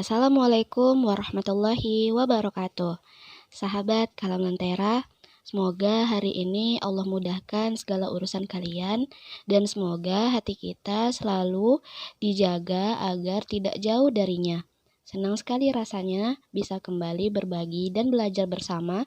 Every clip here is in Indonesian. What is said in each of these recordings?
Assalamualaikum warahmatullahi wabarakatuh. Sahabat Kalam Lentera, semoga hari ini Allah mudahkan segala urusan kalian dan semoga hati kita selalu dijaga agar tidak jauh darinya. Senang sekali rasanya bisa kembali berbagi dan belajar bersama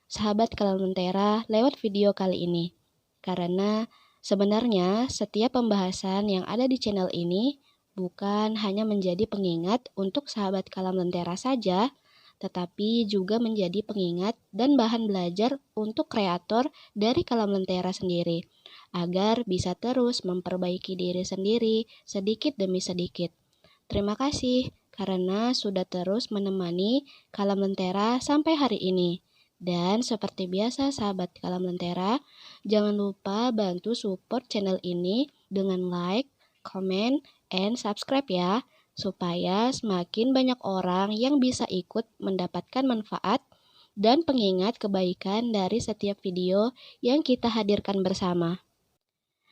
sahabat Kalam Lentera lewat video kali ini. Karena sebenarnya setiap pembahasan yang ada di channel ini bukan hanya menjadi pengingat untuk sahabat Kalam Lentera saja, tetapi juga menjadi pengingat dan bahan belajar untuk kreator dari Kalam Lentera sendiri, agar bisa terus memperbaiki diri sendiri sedikit demi sedikit. Terima kasih karena sudah terus menemani Kalam Lentera sampai hari ini. Dan seperti biasa sahabat Kalam Lentera, jangan lupa bantu support channel ini dengan like, comment, and subscribe ya, supaya semakin banyak orang yang bisa ikut mendapatkan manfaat dan pengingat kebaikan dari setiap video yang kita hadirkan bersama.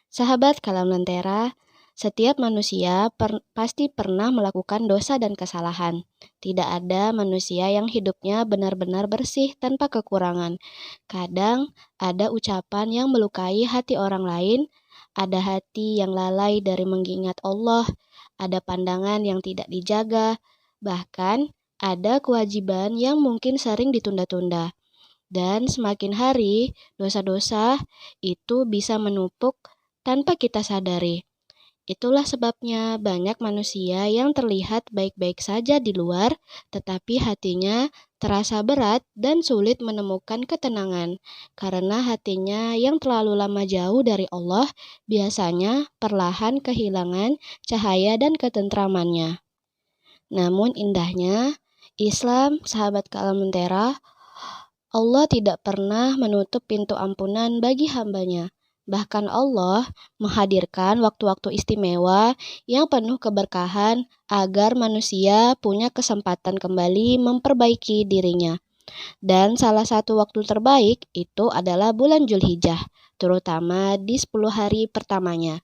Sahabat Kalam Lentera, setiap manusia pasti pernah melakukan dosa dan kesalahan. Tidak ada manusia yang hidupnya benar-benar bersih tanpa kekurangan. Kadang ada ucapan yang melukai hati orang lain, ada hati yang lalai dari mengingat Allah, ada pandangan yang tidak dijaga, bahkan ada kewajiban yang mungkin sering ditunda-tunda. Dan semakin hari, dosa-dosa itu bisa menumpuk tanpa kita sadari. Itulah sebabnya banyak manusia yang terlihat baik-baik saja di luar, tetapi hatinya terasa berat dan sulit menemukan ketenangan, karena hatinya yang terlalu lama jauh dari Allah biasanya perlahan kehilangan cahaya dan ketentramannya. Namun indahnya, Islam, sahabat Kalam Lentera, Allah tidak pernah menutup pintu ampunan bagi hambanya. Bahkan Allah menghadirkan waktu-waktu istimewa yang penuh keberkahan agar manusia punya kesempatan kembali memperbaiki dirinya. Dan salah satu waktu terbaik itu adalah bulan Zulhijjah, terutama di 10 hari pertamanya.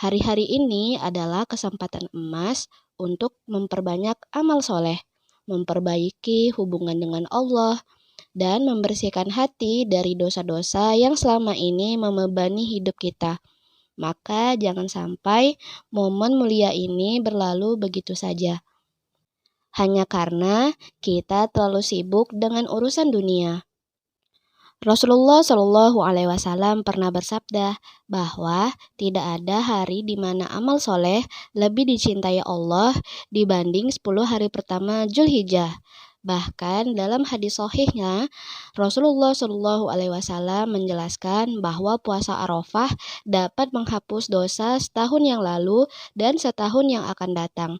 Hari-hari ini adalah kesempatan emas untuk memperbanyak amal soleh, memperbaiki hubungan dengan Allah, dan membersihkan hati dari dosa-dosa yang selama ini membebani hidup kita. Maka jangan sampai momen mulia ini berlalu begitu saja, hanya karena kita terlalu sibuk dengan urusan dunia. Rasulullah Shallallahu Alaihi Wasallam pernah bersabda bahwa tidak ada hari di mana amal soleh lebih dicintai Allah dibanding 10 hari pertama Zulhijjah. Bahkan dalam hadis sahihnya, Rasulullah Shallallahu Alaihi Wasallam menjelaskan bahwa puasa Arafah dapat menghapus dosa setahun yang lalu dan setahun yang akan datang.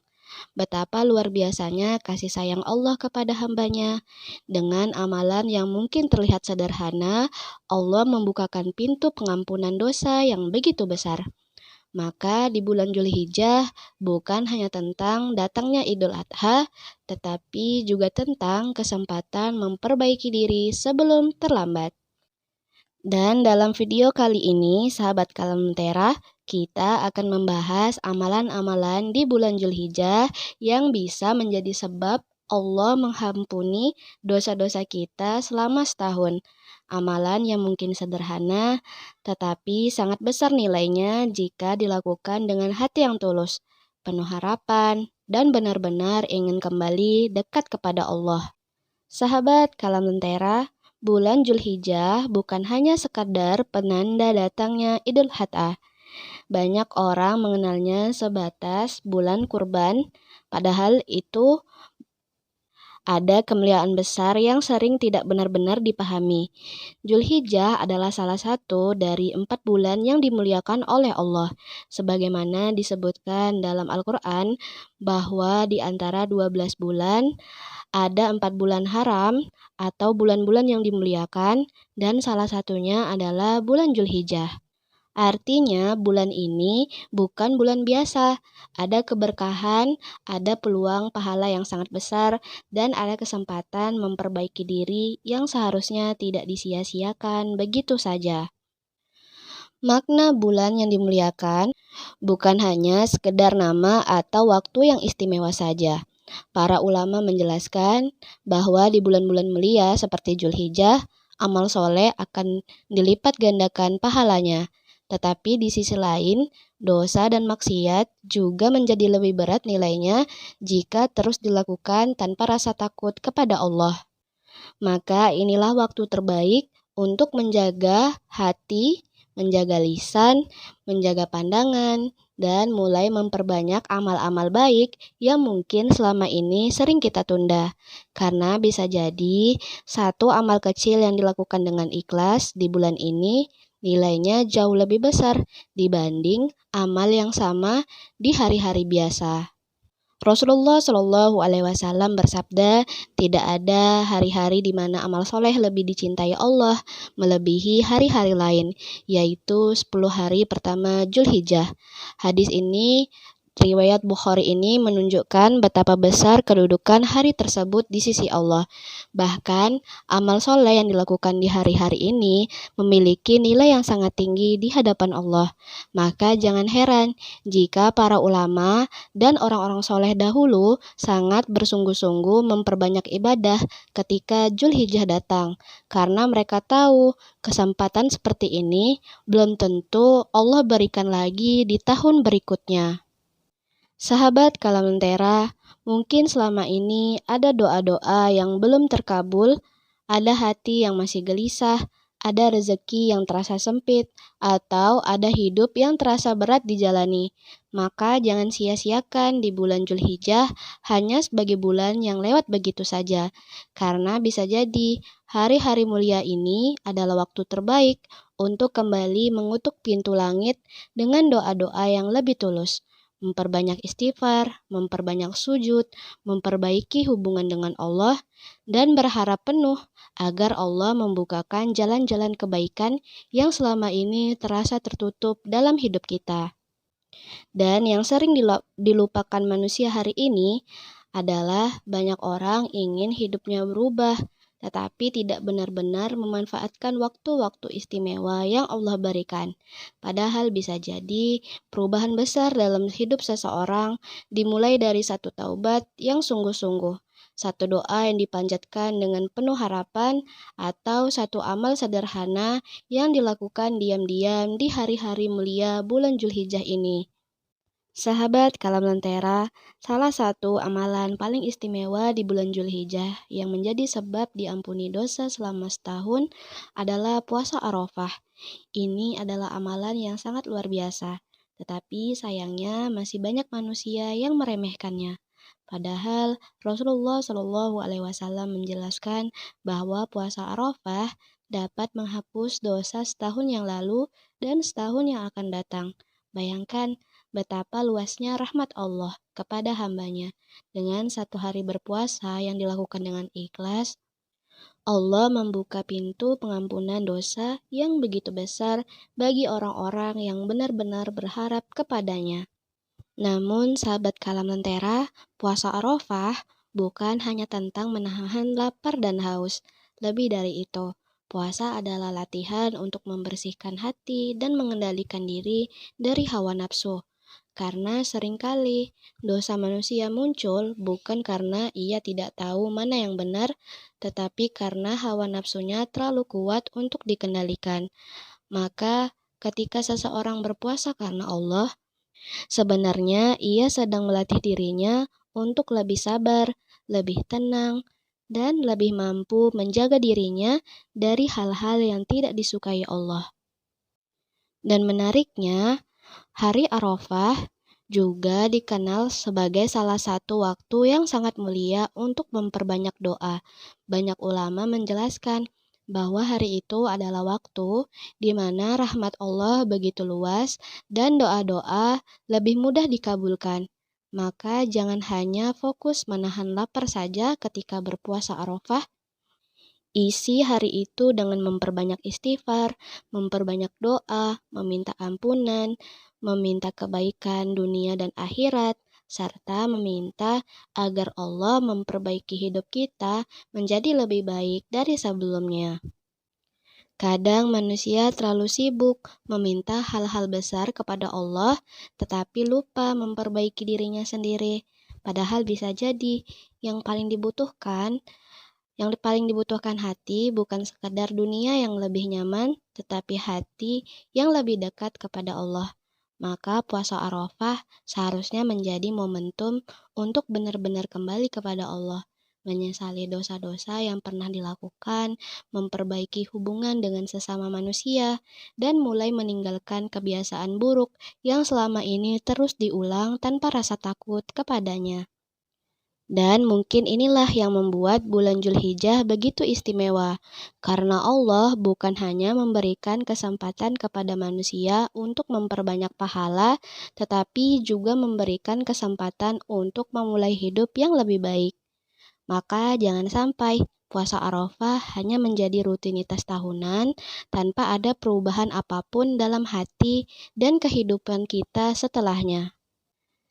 Betapa luar biasanya kasih sayang Allah kepada hambanya. Dengan amalan yang mungkin terlihat sederhana, Allah membukakan pintu pengampunan dosa yang begitu besar. Maka di bulan Zulhijjah bukan hanya tentang datangnya Idul Adha, tetapi juga tentang kesempatan memperbaiki diri sebelum terlambat. Dan dalam video kali ini, sahabat Kalam Lentera, kita akan membahas amalan-amalan di bulan Zulhijjah yang bisa menjadi sebab Allah mengampuni dosa-dosa kita selama setahun. Amalan yang mungkin sederhana, tetapi sangat besar nilainya jika dilakukan dengan hati yang tulus, penuh harapan, dan benar-benar ingin kembali dekat kepada Allah. Sahabat Kalam Lentera, bulan Zulhijjah bukan hanya sekadar penanda datangnya Idul Adha. Banyak orang mengenalnya sebatas bulan kurban, padahal itu ada kemuliaan besar yang sering tidak benar-benar dipahami. Zulhijjah adalah salah satu dari 4 bulan yang dimuliakan oleh Allah. Sebagaimana disebutkan dalam Al-Quran bahwa di antara 12 bulan, ada 4 bulan haram atau bulan-bulan yang dimuliakan dan salah satunya adalah bulan Zulhijjah. Artinya bulan ini bukan bulan biasa, ada keberkahan, ada peluang pahala yang sangat besar, dan ada kesempatan memperbaiki diri yang seharusnya tidak disia-siakan begitu saja. Makna bulan yang dimuliakan bukan hanya sekedar nama atau waktu yang istimewa saja, Para ulama menjelaskan bahwa di bulan-bulan mulia seperti Zulhijjah, amal soleh akan dilipat gandakan pahalanya. Tetapi di sisi lain, dosa dan maksiat juga menjadi lebih berat nilainya jika terus dilakukan tanpa rasa takut kepada Allah. Maka inilah waktu terbaik untuk menjaga hati, menjaga lisan, menjaga pandangan, dan mulai memperbanyak amal-amal baik yang mungkin selama ini sering kita tunda. Karena bisa jadi satu amal kecil yang dilakukan dengan ikhlas di bulan ini nilainya jauh lebih besar dibanding amal yang sama di hari-hari biasa. Rasulullah Shallallahu Alaihi Wasallam bersabda, tidak ada hari-hari di mana amal soleh lebih dicintai Allah melebihi hari-hari lain, yaitu 10 hari pertama Zulhijjah. Hadis ini, riwayat Bukhari ini menunjukkan betapa besar kedudukan hari tersebut di sisi Allah. Bahkan, amal soleh yang dilakukan di hari-hari ini memiliki nilai yang sangat tinggi di hadapan Allah. Maka jangan heran jika para ulama dan orang-orang soleh dahulu sangat bersungguh-sungguh memperbanyak ibadah ketika Zulhijjah datang, karena mereka tahu kesempatan seperti ini belum tentu Allah berikan lagi di tahun berikutnya. Sahabat Kalam Lentera, mungkin selama ini ada doa-doa yang belum terkabul, ada hati yang masih gelisah, ada rezeki yang terasa sempit, atau ada hidup yang terasa berat dijalani. Maka jangan sia-siakan di bulan Zulhijjah hanya sebagai bulan yang lewat begitu saja. Karena bisa jadi hari-hari mulia ini adalah waktu terbaik untuk kembali mengutuk pintu langit dengan doa-doa yang lebih tulus. Memperbanyak istighfar, memperbanyak sujud, memperbaiki hubungan dengan Allah, dan berharap penuh agar Allah membukakan jalan-jalan kebaikan yang selama ini terasa tertutup dalam hidup kita. Dan yang sering dilupakan manusia hari ini adalah banyak orang ingin hidupnya berubah, tetapi tidak benar-benar memanfaatkan waktu-waktu istimewa yang Allah berikan. Padahal bisa jadi perubahan besar dalam hidup seseorang dimulai dari satu taubat yang sungguh-sungguh, satu doa yang dipanjatkan dengan penuh harapan, atau satu amal sederhana yang dilakukan diam-diam di hari-hari mulia bulan Zulhijjah ini. Sahabat Kalam Lentera, salah satu amalan paling istimewa di bulan Zulhijjah yang menjadi sebab diampuni dosa selama setahun adalah puasa Arafah. Ini adalah amalan yang sangat luar biasa, tetapi sayangnya masih banyak manusia yang meremehkannya. Padahal Rasulullah Shallallahu Alaihi Wasallam menjelaskan bahwa puasa Arafah dapat menghapus dosa setahun yang lalu dan setahun yang akan datang. Bayangkan betapa luasnya rahmat Allah kepada hambanya. Dengan satu hari berpuasa yang dilakukan dengan ikhlas, Allah membuka pintu pengampunan dosa yang begitu besar bagi orang-orang yang benar-benar berharap kepadanya. Namun, sahabat Kalam Lentera, puasa Arafah bukan hanya tentang menahan lapar dan haus. Lebih dari itu, puasa adalah latihan untuk membersihkan hati dan mengendalikan diri dari hawa nafsu. Karena seringkali dosa manusia muncul bukan karena ia tidak tahu mana yang benar, tetapi karena hawa nafsunya terlalu kuat untuk dikendalikan. Maka, ketika seseorang berpuasa karena Allah, sebenarnya ia sedang melatih dirinya untuk lebih sabar, lebih tenang, dan lebih mampu menjaga dirinya dari hal-hal yang tidak disukai Allah. Dan menariknya, hari Arafah juga dikenal sebagai salah satu waktu yang sangat mulia untuk memperbanyak doa. Banyak ulama menjelaskan bahwa hari itu adalah waktu di mana rahmat Allah begitu luas dan doa-doa lebih mudah dikabulkan. Maka jangan hanya fokus menahan lapar saja ketika berpuasa Arafah. Isi hari itu dengan memperbanyak istighfar, memperbanyak doa, meminta ampunan, meminta kebaikan dunia dan akhirat, serta meminta agar Allah memperbaiki hidup kita menjadi lebih baik dari sebelumnya. Kadang manusia terlalu sibuk meminta hal-hal besar kepada Allah, tetapi lupa memperbaiki dirinya sendiri. Padahal bisa jadi yang paling dibutuhkan, yang paling dibutuhkan hati bukan sekadar dunia yang lebih nyaman, tetapi hati yang lebih dekat kepada Allah. Maka puasa Arafah seharusnya menjadi momentum untuk benar-benar kembali kepada Allah, menyesali dosa-dosa yang pernah dilakukan, memperbaiki hubungan dengan sesama manusia, dan mulai meninggalkan kebiasaan buruk yang selama ini terus diulang tanpa rasa takut kepadanya. Dan mungkin inilah yang membuat bulan Zulhijjah begitu istimewa, karena Allah bukan hanya memberikan kesempatan kepada manusia untuk memperbanyak pahala, tetapi juga memberikan kesempatan untuk memulai hidup yang lebih baik. Maka jangan sampai puasa Arafah hanya menjadi rutinitas tahunan tanpa ada perubahan apapun dalam hati dan kehidupan kita setelahnya.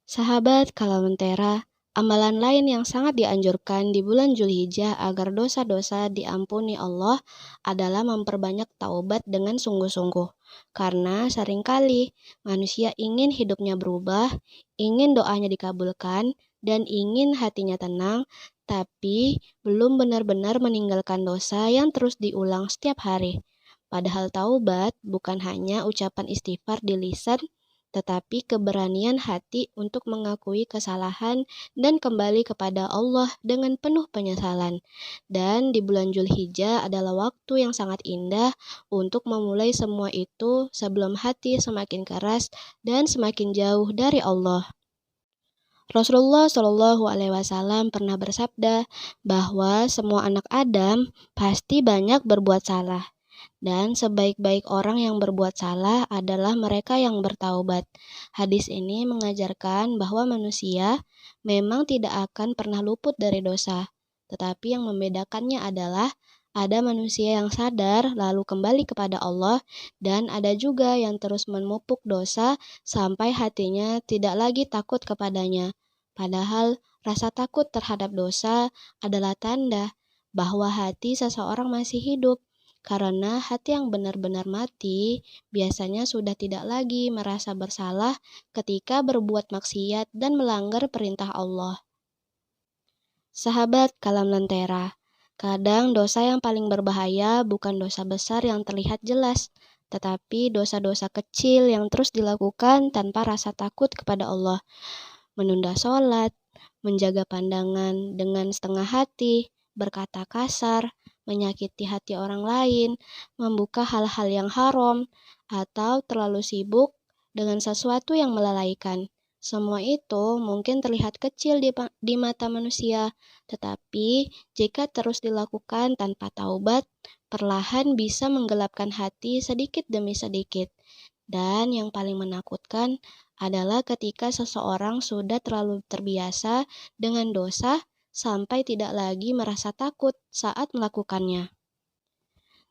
Sahabat Kalamentera, amalan lain yang sangat dianjurkan di bulan Zulhijjah agar dosa-dosa diampuni Allah adalah memperbanyak taubat dengan sungguh-sungguh. Karena seringkali manusia ingin hidupnya berubah, ingin doanya dikabulkan, dan ingin hatinya tenang, tapi belum benar-benar meninggalkan dosa yang terus diulang setiap hari. Padahal taubat bukan hanya ucapan istighfar di lisan, tetapi keberanian hati untuk mengakui kesalahan dan kembali kepada Allah dengan penuh penyesalan. Dan di bulan Zulhijjah adalah waktu yang sangat indah untuk memulai semua itu sebelum hati semakin keras dan semakin jauh dari Allah. Rasulullah Shallallahu Alaihi Wasallam pernah bersabda bahwa semua anak Adam pasti banyak berbuat salah. Dan sebaik-baik orang yang berbuat salah adalah mereka yang bertaubat. Hadis ini mengajarkan bahwa manusia memang tidak akan pernah luput dari dosa. Tetapi yang membedakannya adalah ada manusia yang sadar lalu kembali kepada Allah, dan ada juga yang terus memupuk dosa sampai hatinya tidak lagi takut kepadanya. Padahal rasa takut terhadap dosa adalah tanda bahwa hati seseorang masih hidup. Karena hati yang benar-benar mati biasanya sudah tidak lagi merasa bersalah ketika berbuat maksiat dan melanggar perintah Allah. Sahabat Kalam Lentera, kadang dosa yang paling berbahaya bukan dosa besar yang terlihat jelas, tetapi dosa-dosa kecil yang terus dilakukan tanpa rasa takut kepada Allah. Menunda sholat, menjaga pandangan dengan setengah hati, berkata kasar, menyakiti hati orang lain, membuka hal-hal yang haram, atau terlalu sibuk dengan sesuatu yang melalaikan. Semua itu mungkin terlihat kecil di mata manusia, tetapi jika terus dilakukan tanpa taubat, perlahan bisa menggelapkan hati sedikit demi sedikit. Dan yang paling menakutkan adalah ketika seseorang sudah terlalu terbiasa dengan dosa sampai tidak lagi merasa takut saat melakukannya.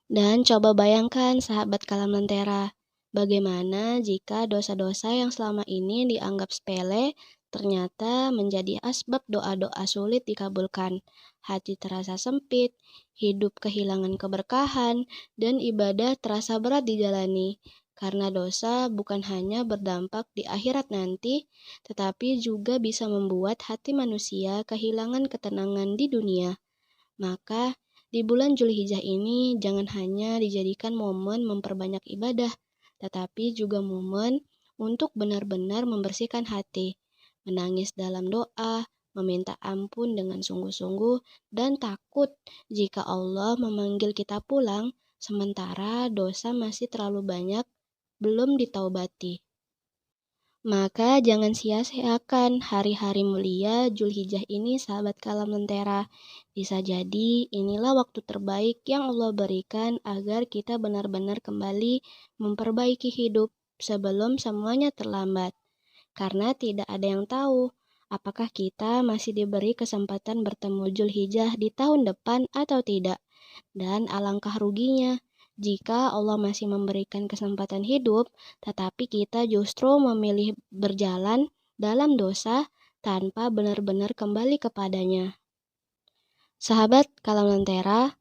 Dan coba bayangkan sahabat Kalam Lentera, bagaimana jika dosa-dosa yang selama ini dianggap sepele ternyata menjadi asbab doa-doa sulit dikabulkan, hati terasa sempit, hidup kehilangan keberkahan, dan ibadah terasa berat dijalani. Karena dosa bukan hanya berdampak di akhirat nanti, tetapi juga bisa membuat hati manusia kehilangan ketenangan di dunia. Maka, di bulan Zulhijjah ini jangan hanya dijadikan momen memperbanyak ibadah, tetapi juga momen untuk benar-benar membersihkan hati, menangis dalam doa, meminta ampun dengan sungguh-sungguh, dan takut jika Allah memanggil kita pulang, sementara dosa masih terlalu banyak belum ditaubati. Maka jangan sia-siakan hari-hari mulia Zulhijjah ini sahabat Kalam Lentera. Bisa jadi inilah waktu terbaik yang Allah berikan agar kita benar-benar kembali memperbaiki hidup sebelum semuanya terlambat. Karena tidak ada yang tahu apakah kita masih diberi kesempatan bertemu Zulhijjah di tahun depan atau tidak. Dan alangkah ruginya jika Allah masih memberikan kesempatan hidup, tetapi kita justru memilih berjalan dalam dosa tanpa benar-benar kembali kepadanya. Sahabat Kalam Lentera,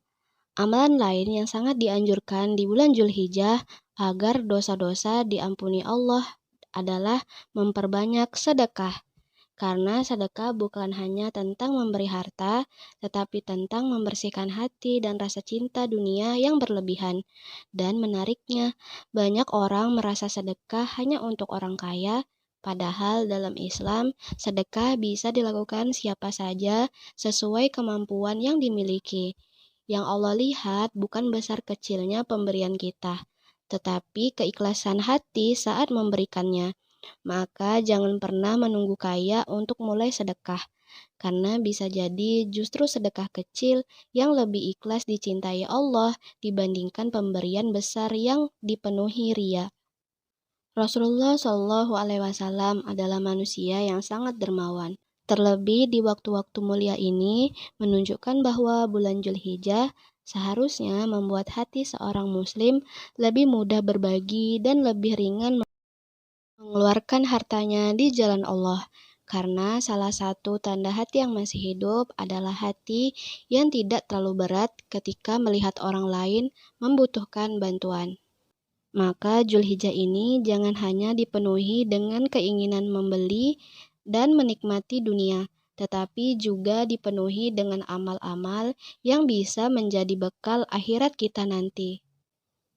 amalan lain yang sangat dianjurkan di bulan Zulhijjah agar dosa-dosa diampuni Allah adalah memperbanyak sedekah. Karena sedekah bukan hanya tentang memberi harta, tetapi tentang membersihkan hati dan rasa cinta dunia yang berlebihan. Dan menariknya, banyak orang merasa sedekah hanya untuk orang kaya, padahal dalam Islam, sedekah bisa dilakukan siapa saja sesuai kemampuan yang dimiliki. Yang Allah lihat bukan besar kecilnya pemberian kita, tetapi keikhlasan hati saat memberikannya. Maka jangan pernah menunggu kaya untuk mulai sedekah, karena bisa jadi justru sedekah kecil yang lebih ikhlas dicintai Allah dibandingkan pemberian besar yang dipenuhi ria. Rasulullah Shallallahu Alaihi Wasallam adalah manusia yang sangat dermawan. Terlebih di waktu-waktu mulia ini menunjukkan bahwa bulan Zulhijjah seharusnya membuat hati seorang muslim lebih mudah berbagi dan lebih ringan mengeluarkan hartanya di jalan Allah. Karena salah satu tanda hati yang masih hidup adalah hati yang tidak terlalu berat ketika melihat orang lain membutuhkan bantuan. Maka Zulhijjah ini jangan hanya dipenuhi dengan keinginan membeli dan menikmati dunia, tetapi juga dipenuhi dengan amal-amal yang bisa menjadi bekal akhirat kita nanti.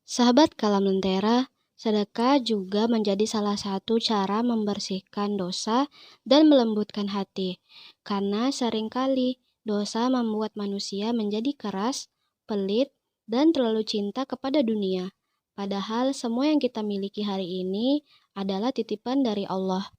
Sahabat Kalam Lentera, sedekah juga menjadi salah satu cara membersihkan dosa dan melembutkan hati, karena seringkali dosa membuat manusia menjadi keras, pelit, dan terlalu cinta kepada dunia. Padahal semua yang kita miliki hari ini adalah titipan dari Allah.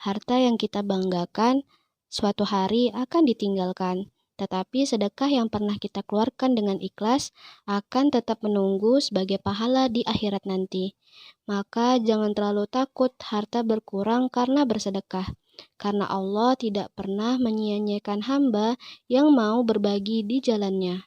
Harta yang kita banggakan suatu hari akan ditinggalkan, tetapi sedekah yang pernah kita keluarkan dengan ikhlas akan tetap menunggu sebagai pahala di akhirat nanti. Maka jangan terlalu takut harta berkurang karena bersedekah, karena Allah tidak pernah menyia-nyiakan hamba yang mau berbagi di jalannya.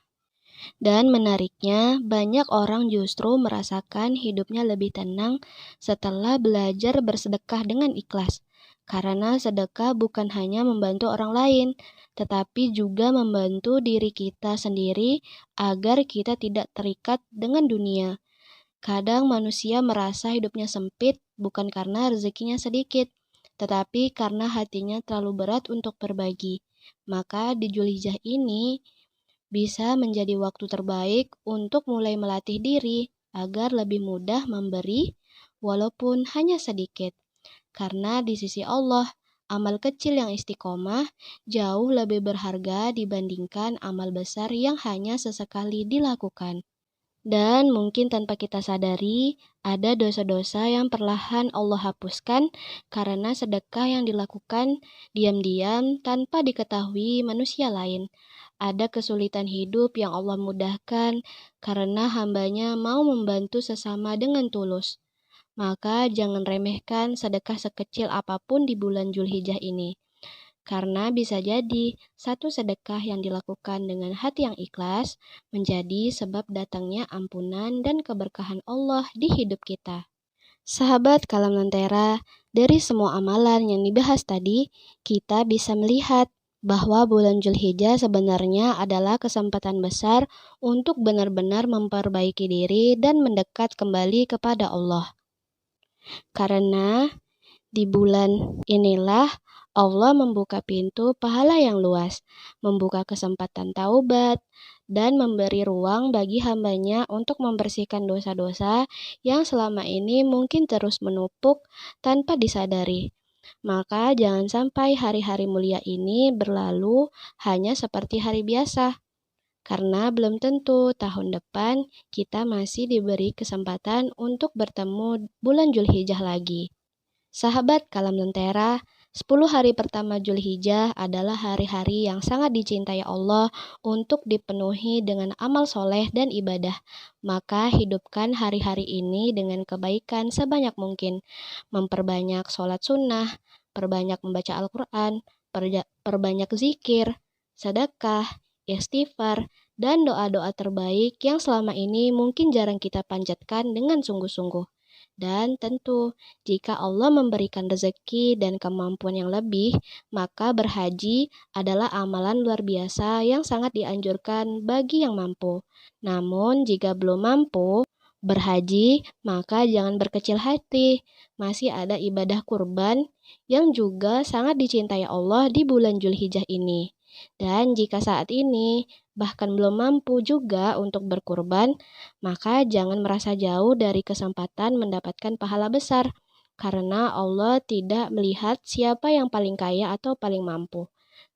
Dan menariknya, banyak orang justru merasakan hidupnya lebih tenang setelah belajar bersedekah dengan ikhlas. Karena sedekah bukan hanya membantu orang lain, tetapi juga membantu diri kita sendiri agar kita tidak terikat dengan dunia. Kadang manusia merasa hidupnya sempit bukan karena rezekinya sedikit, tetapi karena hatinya terlalu berat untuk berbagi. Maka di Zulhijjah ini bisa menjadi waktu terbaik untuk mulai melatih diri agar lebih mudah memberi walaupun hanya sedikit. Karena di sisi Allah, amal kecil yang istiqomah jauh lebih berharga dibandingkan amal besar yang hanya sesekali dilakukan. Dan mungkin tanpa kita sadari, ada dosa-dosa yang perlahan Allah hapuskan karena sedekah yang dilakukan diam-diam tanpa diketahui manusia lain. Ada kesulitan hidup yang Allah mudahkan karena hambanya mau membantu sesama dengan tulus. Maka jangan remehkan sedekah sekecil apapun di bulan Zulhijjah ini. Karena bisa jadi satu sedekah yang dilakukan dengan hati yang ikhlas menjadi sebab datangnya ampunan dan keberkahan Allah di hidup kita. Sahabat Kalam Lentera, dari semua amalan yang dibahas tadi, kita bisa melihat bahwa bulan Zulhijjah sebenarnya adalah kesempatan besar untuk benar-benar memperbaiki diri dan mendekat kembali kepada Allah. Karena di bulan inilah Allah membuka pintu pahala yang luas, membuka kesempatan taubat, dan memberi ruang bagi hambanya untuk membersihkan dosa-dosa yang selama ini mungkin terus menumpuk tanpa disadari. Maka jangan sampai hari-hari mulia ini berlalu hanya seperti hari biasa. Karena belum tentu tahun depan kita masih diberi kesempatan untuk bertemu bulan Zulhijjah lagi. Sahabat Kalam Lentera, 10 hari pertama Zulhijjah adalah hari-hari yang sangat dicintai Allah untuk dipenuhi dengan amal soleh dan ibadah. Maka hidupkan hari-hari ini dengan kebaikan sebanyak mungkin. Memperbanyak sholat sunnah, perbanyak membaca Al-Quran, perbanyak zikir, sedekah, istighfar, dan doa-doa terbaik yang selama ini mungkin jarang kita panjatkan dengan sungguh-sungguh. Dan tentu, jika Allah memberikan rezeki dan kemampuan yang lebih, maka berhaji adalah amalan luar biasa yang sangat dianjurkan bagi yang mampu. Namun, jika belum mampu, berhaji, maka jangan berkecil hati. Masih ada ibadah kurban yang juga sangat dicintai Allah di bulan Zulhijjah ini. Dan jika saat ini bahkan belum mampu juga untuk berkurban, maka jangan merasa jauh dari kesempatan mendapatkan pahala besar. Karena Allah tidak melihat siapa yang paling kaya atau paling mampu,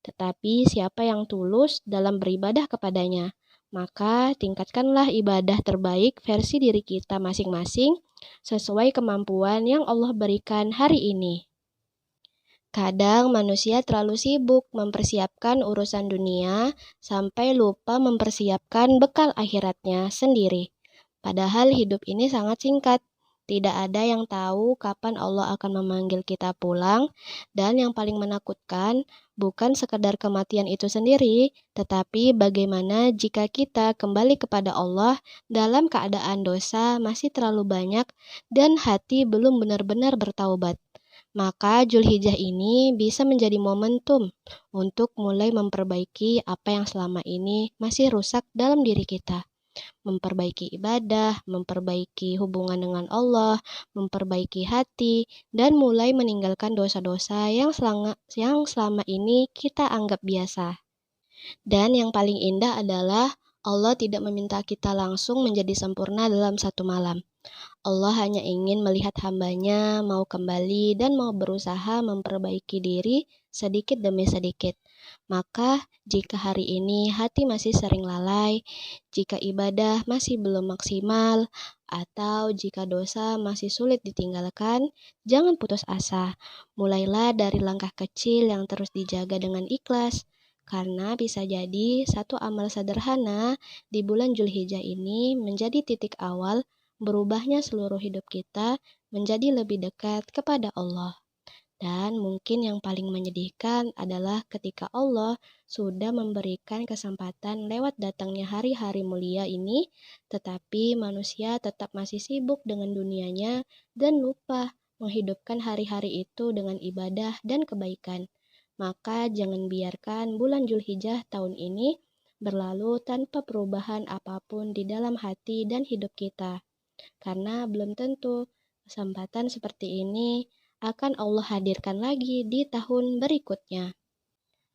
tetapi siapa yang tulus dalam beribadah kepadanya. Maka tingkatkanlah ibadah terbaik versi diri kita masing-masing sesuai kemampuan yang Allah berikan hari ini. Kadang manusia terlalu sibuk mempersiapkan urusan dunia sampai lupa mempersiapkan bekal akhiratnya sendiri. Padahal hidup ini sangat singkat. Tidak ada yang tahu kapan Allah akan memanggil kita pulang, dan yang paling menakutkan bukan sekedar kematian itu sendiri, tetapi bagaimana jika kita kembali kepada Allah dalam keadaan dosa masih terlalu banyak dan hati belum benar-benar bertaubat. Maka Zulhijjah ini bisa menjadi momentum untuk mulai memperbaiki apa yang selama ini masih rusak dalam diri kita. Memperbaiki ibadah, memperbaiki hubungan dengan Allah, memperbaiki hati, dan mulai meninggalkan dosa-dosa yang selama ini kita anggap biasa. Dan yang paling indah adalah Allah tidak meminta kita langsung menjadi sempurna dalam satu malam. Allah hanya ingin melihat hambanya mau kembali dan mau berusaha memperbaiki diri sedikit demi sedikit. Maka, jika hari ini hati masih sering lalai, jika ibadah masih belum maksimal, atau jika dosa masih sulit ditinggalkan, jangan putus asa. Mulailah dari langkah kecil yang terus dijaga dengan ikhlas, karena bisa jadi satu amal sederhana di bulan Zulhijjah ini menjadi titik awal berubahnya seluruh hidup kita menjadi lebih dekat kepada Allah. Dan mungkin yang paling menyedihkan adalah ketika Allah sudah memberikan kesempatan lewat datangnya hari-hari mulia ini, tetapi manusia tetap masih sibuk dengan dunianya dan lupa menghidupkan hari-hari itu dengan ibadah dan kebaikan. Maka jangan biarkan bulan Zulhijjah tahun ini berlalu tanpa perubahan apapun di dalam hati dan hidup kita. Karena belum tentu kesempatan seperti ini akan Allah hadirkan lagi di tahun berikutnya.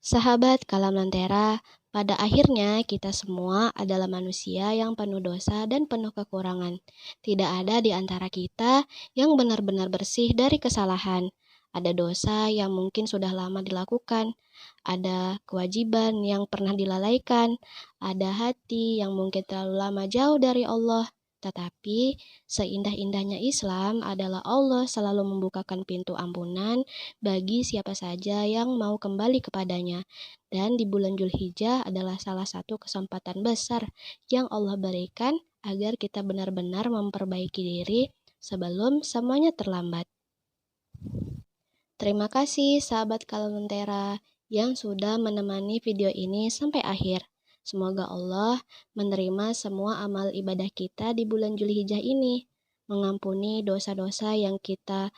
Sahabat Kalam Lentera, pada akhirnya kita semua adalah manusia yang penuh dosa dan penuh kekurangan. Tidak ada di antara kita yang benar-benar bersih dari kesalahan. Ada dosa yang mungkin sudah lama dilakukan, ada kewajiban yang pernah dilalaikan, ada hati yang mungkin terlalu lama jauh dari Allah. Tetapi seindah-indahnya Islam adalah Allah selalu membukakan pintu ampunan bagi siapa saja yang mau kembali kepadanya. Dan di bulan Zulhijjah adalah salah satu kesempatan besar yang Allah berikan agar kita benar-benar memperbaiki diri sebelum semuanya terlambat. Terima kasih sahabat Kalentera yang sudah menemani video ini sampai akhir. Semoga Allah menerima semua amal ibadah kita di bulan Zulhijjah ini, mengampuni dosa-dosa yang kita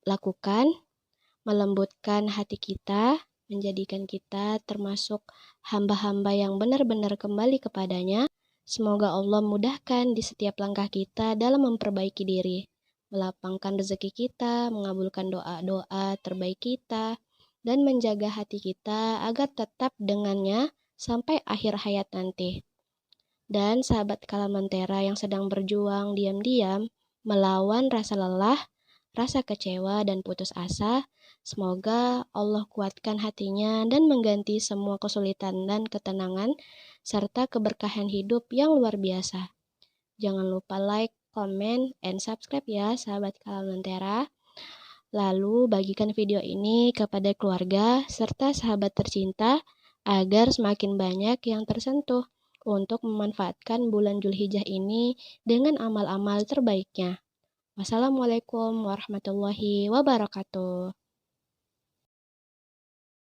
lakukan, melembutkan hati kita, menjadikan kita termasuk hamba-hamba yang benar-benar kembali kepadanya. Semoga Allah mudahkan di setiap langkah kita dalam memperbaiki diri, melapangkan rezeki kita, mengabulkan doa-doa terbaik kita, dan menjaga hati kita agar tetap dengannya sampai akhir hayat nanti. Dan sahabat Kalam Lentera yang sedang berjuang diam-diam melawan rasa lelah, rasa kecewa dan putus asa, semoga Allah kuatkan hatinya dan mengganti semua kesulitan dan ketenangan serta keberkahan hidup yang luar biasa. Jangan lupa like, comment, and subscribe ya sahabat Kalam Lentera. Lalu bagikan video ini kepada keluarga serta sahabat tercinta agar semakin banyak yang tersentuh untuk memanfaatkan bulan Zulhijjah ini dengan amal-amal terbaiknya. Wassalamualaikum warahmatullahi wabarakatuh.